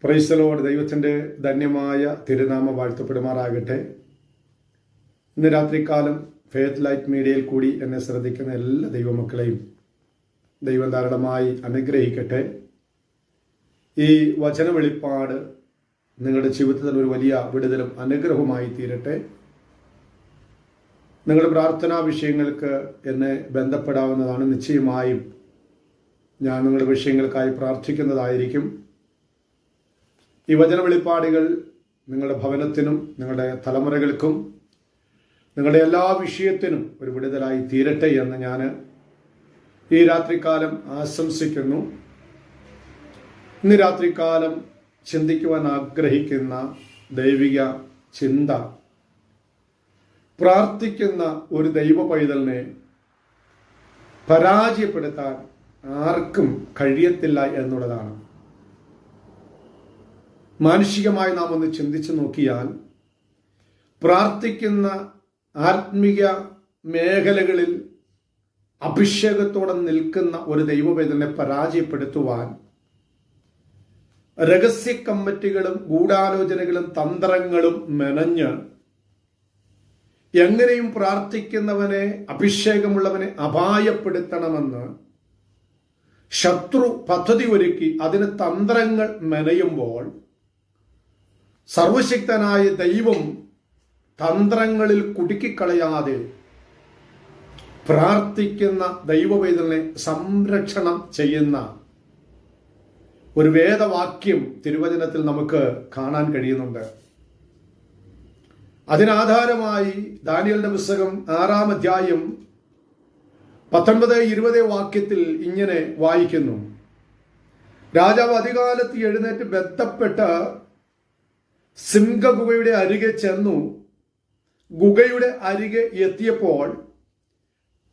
Praise the Lord. ദൈവത്തിൻ്റെ ധന്യമായ തിരുനാമം വാഴ്ത്തപ്പെടുമാറാകട്ടെ. ഇന്ന് രാത്രികാലം ഫെയ്ത്ത് ലൈറ്റ് മീഡിയയിൽ കൂടി എന്നെ ശ്രദ്ധിക്കുന്ന എല്ലാ ദൈവമക്കളെയും ദൈവം ധാരാളമായി അനുഗ്രഹിക്കട്ടെ. ഈ വചന വെളിപ്പാട് നിങ്ങളുടെ ജീവിതത്തിൽ ഒരു വലിയ വിടുതലും അനുഗ്രഹവുമായി തീരട്ടെ. നിങ്ങളുടെ പ്രാർത്ഥനാ വിഷയങ്ങൾക്ക് എന്നെ ബന്ധപ്പെടാവുന്നതാണ്. നിശ്ചയമായും ഞാൻ നിങ്ങളുടെ വിഷയങ്ങൾക്കായി പ്രാർത്ഥിക്കുന്നതായിരിക്കും. ഈ വചന വെളിപ്പാടുകൾ നിങ്ങളുടെ ഭവനത്തിനും നിങ്ങളുടെ തലമുറകൾക്കും നിങ്ങളുടെ എല്ലാ വിഷയത്തിനും ഒരു വിടുതലായി തീരട്ടെ എന്ന് ഞാൻ ഈ രാത്രികാലം ആശംസിക്കുന്നു. ഇന്ന് രാത്രികാലം ചിന്തിക്കുവാൻ ആഗ്രഹിക്കുന്ന ദൈവിക ചിന്ത, പ്രാർത്ഥിക്കുന്ന ഒരു ദൈവ പൈതലിനെ പരാജയപ്പെടുത്താൻ ആർക്കും കഴിയത്തില്ല എന്നുള്ളതാണ്. മാനുഷികമായി നാം ഒന്ന് ചിന്തിച്ചു നോക്കിയാൽ പ്രാർത്ഥിക്കുന്ന ആത്മീയ മേഖലകളിൽ അഭിഷേകത്തോടെ നിൽക്കുന്ന ഒരു ദൈവപൈതലിനെ പരാജയപ്പെടുത്തുവാൻ രഹസ്യ കമ്മിറ്റികളും ഗൂഢാലോചനകളും തന്ത്രങ്ങളും മെനഞ്ഞ് എങ്ങനെയും പ്രാർത്ഥിക്കുന്നവനെ, അഭിഷേകമുള്ളവനെ അപായപ്പെടുത്തണമെന്ന് ശത്രു പദ്ധതി ഒരുക്കി അതിന് തന്ത്രങ്ങൾ മെനയുമ്പോൾ സർവശക്തനായ ദൈവം തന്ത്രങ്ങളിൽ കുടുക്കിക്കളയാതെ പ്രാർത്ഥിക്കുന്ന ദൈവപൈതലിനെ സംരക്ഷണം ചെയ്യുന്ന ഒരു വേദവാക്യം തിരുവചനത്തിൽ നമുക്ക് കാണാൻ കഴിയുന്നുണ്ട്. അതിനാധാരമായി ദാനിയേലിന്റെ പുസ്തകം 6-ാം അധ്യായം 19-20 വാക്യത്തിൽ ഇങ്ങനെ വായിക്കുന്നു: രാജാവ് അധികാലത്ത് എഴുന്നേറ്റ് ബന്ധപ്പെട്ട് സിംഹഗുഹയുടെ അരികെ ചെന്നു. ഗുഹയുടെ അരികെ എത്തിയപ്പോൾ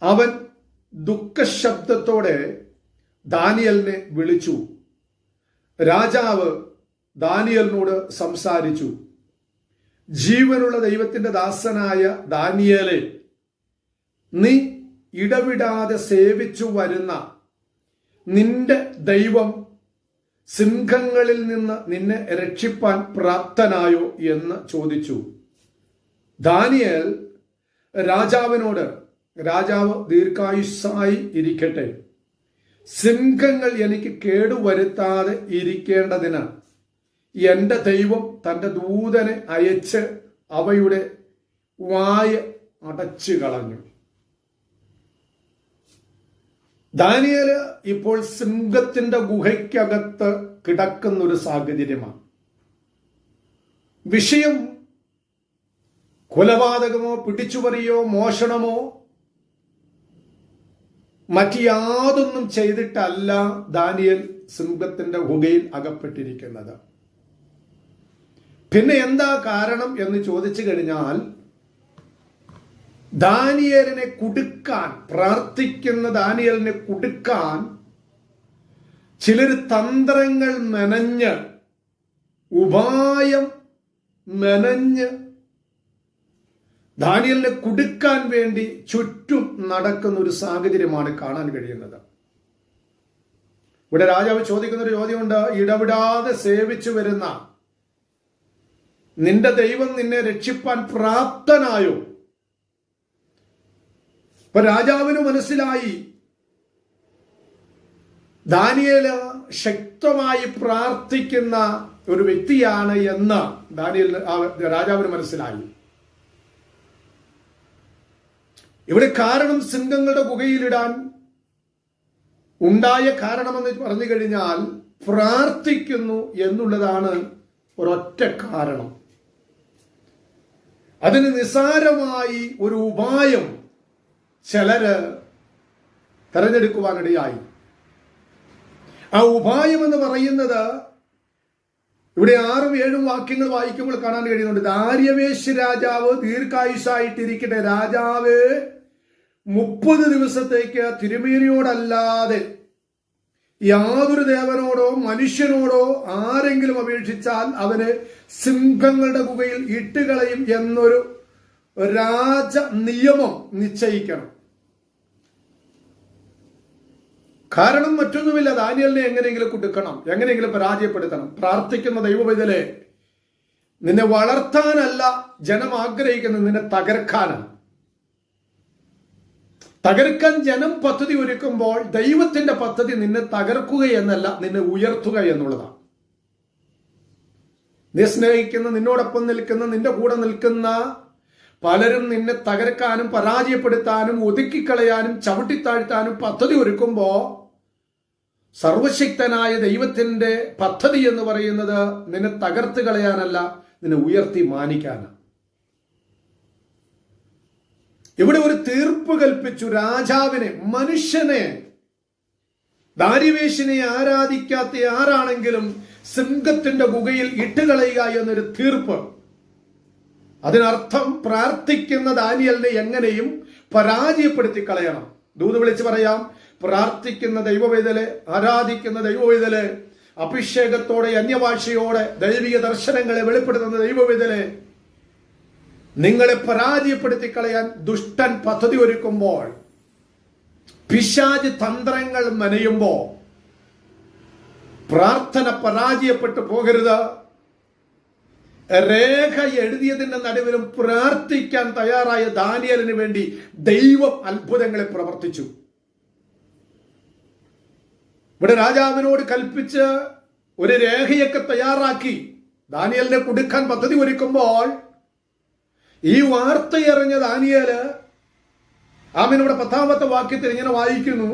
അവൻ ദുഃഖശബ്ദത്തോടെ ദാനിയേലിനെ വിളിച്ചു. രാജാവ് ദാനിയേലിനോട് സംസാരിച്ചു: ജീവനുള്ള ദൈവത്തിന്റെ ദാസനായ ദാനിയേലേ, നീ ഇടവിടാതെ സേവിച്ചു വരുന്ന നിന്റെ ദൈവം സിംഹങ്ങളിൽ നിന്ന് നിന്നെ രക്ഷിപ്പാൻ പ്രാപ്തനായോ എന്ന് ചോദിച്ചു. ദാനിയേൽ രാജാവിനോട്, രാജാവ് ദീർഘായുസ്സായി ഇരിക്കട്ടെ, സിംഹങ്ങൾ എനിക്ക് കേടുവരുത്താതെ ഇരിക്കേണ്ടതിന് എന്റെ ദൈവം തന്റെ ദൂതനെ അയച്ച് അവയുടെ വായ അടച്ചു കളഞ്ഞു. ദാനിയേല് ഇപ്പോൾ സിംഹത്തിന്റെ ഗുഹയ്ക്കകത്ത് കിടക്കുന്ന ഒരു സാഹചര്യമാണ്. വിഷയം കൊലപാതകമോ പിടിച്ചുപറിയോ മോഷണമോ മറ്റു യാതൊന്നും ചെയ്തിട്ടല്ല ദാനിയേൽ സിംഹത്തിന്റെ ഗുഹയിൽ അകപ്പെട്ടിരിക്കുന്നത്. പിന്നെ എന്താ കാരണം എന്ന് ചോദിച്ചു കഴിഞ്ഞാൽ, ദാനിയേലിനെ കുടുക്കാൻ, പ്രാർത്ഥിക്കുന്ന ദാനിയേലിനെ കുടുക്കാൻ ചിലർ തന്ത്രങ്ങൾ മെനഞ്ഞ്, ഉപായം മെനഞ്ഞ് ദാനിയേലിനെ കുടുക്കാൻ വേണ്ടി ചുറ്റും നടക്കുന്ന ഒരു സാഹചര്യമാണ് കാണാൻ കഴിയുന്നത്. ഇവിടെ രാജാവ് ചോദിക്കുന്ന ഒരു ചോദ്യമുണ്ട്: ഇടവിടാതെ സേവിച്ചു വരുന്ന നിന്റെ ദൈവം നിന്നെ രക്ഷിപ്പാൻ പ്രാപ്തനായോ? അപ്പൊ രാജാവിന് മനസ്സിലായി ദാനിയേല് ശക്തമായി പ്രാർത്ഥിക്കുന്ന ഒരു വ്യക്തിയാണ് എന്ന് രാജാവിന് മനസ്സിലായി. ഇവിടെ കാരണം സിംഹങ്ങളുടെ ഗുഹയിലിടാൻ ഉണ്ടായ കാരണമെന്ന് പറഞ്ഞു കഴിഞ്ഞാൽ പ്രാർത്ഥിക്കുന്നു എന്നുള്ളതാണ് ഒരൊറ്റ കാരണം. അതിന് നിസ്സാരമായി ഒരു ഉപായം ചിലര് തെരഞ്ഞെടുക്കുവാനിടയായി. ആ ഉപായം എന്ന് പറയുന്നത് ഇവിടെ 6-7 വാക്യങ്ങൾ വായിക്കുമ്പോൾ കാണാൻ കഴിയുന്നുണ്ട്. ദാര്യാവേശ് രാജാവ് ദീർഘായുസ്സായിട്ടിരിക്കട്ടെ, രാജാവ് 30 ദിവസത്തേക്ക് തിരുമേനിയോടല്ലാതെ യാതൊരു ദേവനോടോ മനുഷ്യനോടോ ആരെങ്കിലും അപേക്ഷിച്ചാൽ അവന് സിംഹങ്ങളുടെ ഗുഹയിൽ ഇട്ടുകളയും എന്നൊരു രാജ നിയമം നിശ്ചയിക്കണം. കാരണം മറ്റൊന്നുമില്ല, ദാനിയേലിനെ എങ്ങനെയെങ്കിലും കുടുക്കണം, എങ്ങനെയെങ്കിലും പരാജയപ്പെടുത്തണം. പ്രാർത്ഥിക്കുന്ന ദൈവവേദലെ, നിന്നെ വളർത്താനല്ല ജനം ആഗ്രഹിക്കുന്നത്, നിന്നെ തകർക്കാനാണ്. തകർക്കാൻ ജനം പദ്ധതി ഒരുക്കുമ്പോൾ ദൈവത്തിന്റെ പദ്ധതി നിന്നെ തകർക്കുക എന്നല്ല, നിന്നെ ഉയർത്തുക എന്നുള്ളതാണ്. നീ സ്നേഹിക്കുന്ന, നിന്നോടൊപ്പം നിൽക്കുന്ന, നിന്റെ കൂടെ നിൽക്കുന്ന പലരും നിന്നെ തകർക്കാനും പരാജയപ്പെടുത്താനും ഒതുക്കിക്കളയാനും ചവിട്ടിത്താഴ്ത്താനും പദ്ധതി ഒരുക്കുമ്പോ സർവശക്തനായ ദൈവത്തിന്റെ പദ്ധതി എന്ന് പറയുന്നത് നിന്നെ തകർത്ത് കളയാനല്ല, നിന്നെ ഉയർത്തി മാനിക്കാനാണ്. ഇവിടെ ഒരു തീർപ്പ് കൽപ്പിച്ചു രാജാവിനെ, മനുഷ്യനെ, ദാരിവേശിനെ ആരാധിക്കാത്ത ആരാണെങ്കിലും സിംഹത്തിന്റെ ഗുഹയിൽ ഇട്ടുകളയുക എന്നൊരു തീർപ്പ്. അതിനർത്ഥം പ്രാർത്ഥിക്കുന്ന ദാനിയേലിനെ എങ്ങനെയും പരാജയപ്പെടുത്തി കളയണം. ദൂത് വിളിച്ച് പറയാം, പ്രാർത്ഥിക്കുന്ന ദൈവവേദലെ, ആരാധിക്കുന്ന ദൈവവേദലെ, അഭിഷേകത്തോടെ അന്യഭാഷയോടെ ദൈവിക ദർശനങ്ങളെ വെളിപ്പെടുത്തുന്ന ദൈവവേദലെ, നിങ്ങളെ പരാജയപ്പെടുത്തി കളയാൻ ദുഷ്ടൻ പദ്ധതി ഒരുക്കുമ്പോൾ, പിശാച് തന്ത്രങ്ങൾ മെനയുമ്പോൾ പ്രാർത്ഥന പരാജയപ്പെട്ടു പോകരുത്. രേഖ എഴുതിയതിന്റെ നടുവിലും പ്രാർത്ഥിക്കാൻ തയ്യാറായ ദാനിയേലിന് വേണ്ടി ദൈവം അത്ഭുതങ്ങളെ പ്രവർത്തിച്ചു. ഇവിടെ രാജാവിനോട് കൽപ്പിച്ച് ഒരു രേഖയൊക്കെ തയ്യാറാക്കി ദാനിയേലിനെ കുടുക്കാൻ പദ്ധതി ഒരുക്കുമ്പോൾ ഈ വാർത്തയറിഞ്ഞ ദാനിയേല്, ആമേൻ, 10ാമത്തെ വാക്യത്തിൽ ഇങ്ങനെ വായിക്കുന്നു,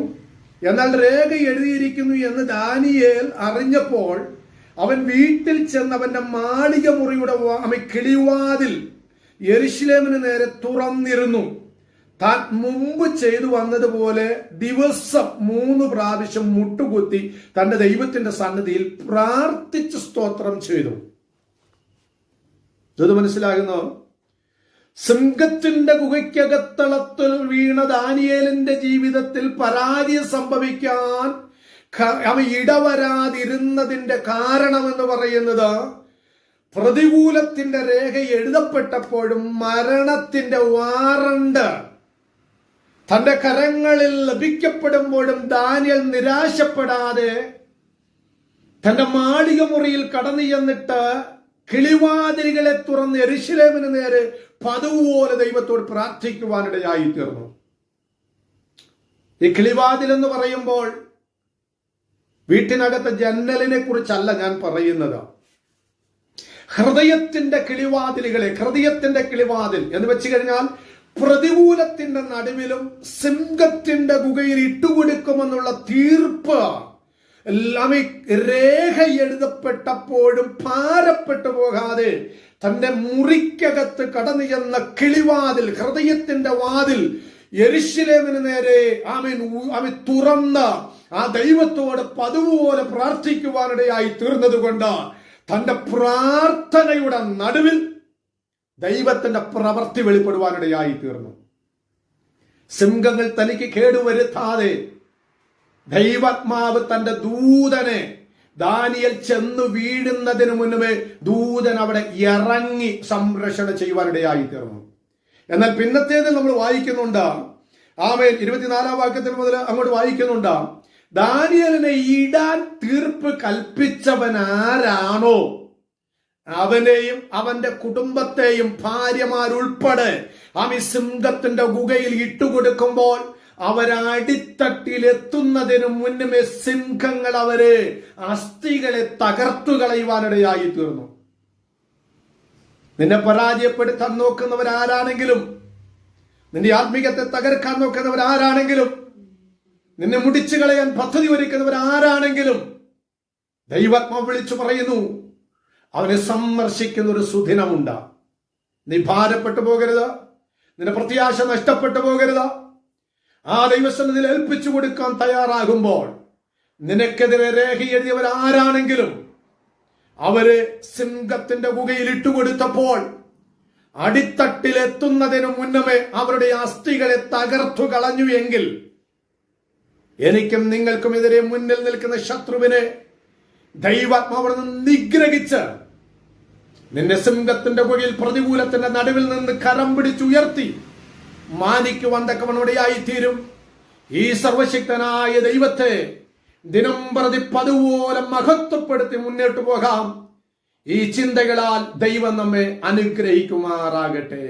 എന്നാൽ രേഖ എഴുതിയിരിക്കുന്നു എന്ന് ദാനിയേൽ അറിഞ്ഞപ്പോൾ അവൻ വീട്ടിൽ ചെന്ന് അവന്റെ മാളിക മുറിയുടെ കിളിവാതിൽ യെരുശലേമിന് നേരെ തുറന്നിരുന്നു. താൻ മുമ്പ് ചെയ്തു വന്നതുപോലെ ദിവസം 3 പ്രാവശ്യം മുട്ടുകുത്തി തന്റെ ദൈവത്തിന്റെ സന്നിധിയിൽ പ്രാർത്ഥിച്ച് സ്തോത്രം ചെയ്തു. ഇത് മനസ്സിലാകുന്നു. സിംഹത്തിന്റെ ഗുഹയ്ക്കകത്തളത്തിൽ വീണ ദാനിയേലിന്റെ ജീവിതത്തിൽ പരാജയം സംഭവിക്കാൻ അവൻ ഇടവരാതിരുന്നതിന്റെ കാരണമെന്ന് പറയുന്നത്, പ്രതികൂലത്തിന്റെ രേഖ എഴുതപ്പെട്ടപ്പോഴും മരണത്തിന്റെ വാറണ്ട് തന്റെ കരങ്ങളിൽ ലഭിക്കപ്പെടുമ്പോഴും ദാനിയേൽ നിരാശപ്പെടാതെ തന്റെ മാളിക മുറിയിൽ കടന്നു ചെന്നിട്ട് കിളിവാതിലുകളെ തുറന്ന് യെരുശലേമിന് നേരെ പതിവുപോലെ ദൈവത്തോട് പ്രാർത്ഥിക്കുവാനിടയായി തീർന്നു. ഈ കിളിവാതിൽ എന്ന് പറയുമ്പോൾ വീട്ടിനകത്തെ ജന്നലിനെ കുറിച്ചല്ല ഞാൻ പറയുന്നത്. ഹൃദയത്തിന്റെ കിളിവാതിലുകളെ, ഹൃദയത്തിന്റെ കിളിവാതിൽ എന്ന് വെച്ച് കഴിഞ്ഞാൽ പ്രതികൂലത്തിന്റെ നടുവിലും സിംഹത്തിന്റെ ഗുഹയിൽ ഇട്ടുകൊടുക്കുമെന്നുള്ള തീർപ്പ് എല്ലാം രേഖ എഴുതപ്പെട്ടപ്പോഴും ഭാരപ്പെട്ടു പോകാതെ തന്റെ മുറിക്കകത്ത് കടന്നു ചെന്ന കിളിവാതിൽ, ഹൃദയത്തിന്റെ വാതിൽ യെരുശലേമിന് നേരെ ആമേൻ തുറന്ന് ആ ദൈവത്തോട് പതിവുപോലെ പ്രാർത്ഥിക്കുവാനിടയായി തീർന്നത് കൊണ്ട് തന്റെ പ്രാർത്ഥനയുടെ നടുവിൽ ദൈവത്തിന്റെ പ്രവൃത്തി വെളിപ്പെടുവാനിടയായി തീർന്നു. സിംഹങ്ങൾ തനിക്ക് കേടുവരുത്താതെ ദൈവാത്മാവ് തന്റെ ദൂതനെ, ദാനിയേൽ ചെന്നു വീഴുന്നതിന് മുന്നമേ ദൂതൻ അവിടെ ഇറങ്ങി സംരക്ഷണം ചെയ്യുവാനിടയായി തീർന്നു. എന്നാൽ പിന്നത്തേതിൽ നമ്മൾ വായിക്കുന്നുണ്ട്, ആമേൻ, 24ാം വാക്യത്തിൽ മുതൽ അങ്ങോട്ട് വായിക്കുന്നുണ്ട്, ദാനിയേലിനെ ഇടാൻ തീർപ്പ് കൽപ്പിച്ചവൻ ആരാണോ അവനെയും അവന്റെ കുടുംബത്തെയും ഭാര്യമാരുൾപ്പെടെ സിംഹത്തിന്റെ ഗുഹയിൽ ഇട്ടുകൊടുക്കുമ്പോൾ അവരടിത്തട്ടിലെത്തുന്നതിന് മുന്നമേ സിംഹങ്ങൾ അവരെ അസ്ഥികളെ തകർത്തു കളയുവാനിടയായി തീർന്നു. നിന്നെ പരാജയപ്പെടുത്താൻ നോക്കുന്നവരാരാണെങ്കിലും, നിന്റെ ആത്മീയത്തെ തകർക്കാൻ നോക്കുന്നവരാരാണെങ്കിലും, നിന്നെ മുടിച്ചു കളയാൻ പദ്ധതി ഒരുക്കുന്നവരാരാണെങ്കിലും, ദൈവാത്മാവ് വിളിച്ചു പറയുന്നു, അവനെ സന്ദർശിക്കുന്ന ഒരു സുദിനമുണ്ട്. നീ ഭാരപ്പെട്ടു പോകരുത്, നിന്റെ പ്രത്യാശ നഷ്ടപ്പെട്ടു പോകരുത്. ആ ദൈവസന്നിധിയിൽ ഏൽപ്പിച്ചു കൊടുക്കാൻ തയ്യാറാകുമ്പോൾ നിനക്കെതിരെ രേഖ എഴുതിയവരാരാണെങ്കിലും അവര് സിംഹത്തിന്റെ ഗുഹയിൽ ഇട്ടുകൊടുത്തപ്പോൾ അടിത്തട്ടിലെത്തുന്നതിന് മുന്നമേ അവരുടെ അസ്ഥികളെ തകർത്തു കളഞ്ഞു എങ്കിൽ എനിക്കും നിങ്ങൾക്കും എതിരെ മുന്നിൽ നിൽക്കുന്ന ശത്രുവിനെ ദൈവാത്മാവിൽ നിന്ന് നിഗ്രഹിച്ച് നിന്നെ സിംഹത്തിന്റെ ഗുഹയിൽ പ്രതികൂലത്തിന്റെ നടുവിൽ നിന്ന് കരം പിടിച്ചുയർത്തി മാനിക്കുവാൻ തക്കവണോടെയായി തീരും. ഈ സർവശക്തനായ ദൈവത്തെ ദിനം പ്രതി പതുപോലെ മഹത്വപ്പെടുത്തി മുന്നോട്ട് പോകാം. ഈ ചിന്തകളാൽ ദൈവം നമ്മെ അനുഗ്രഹിക്കുമാറാകട്ടെ.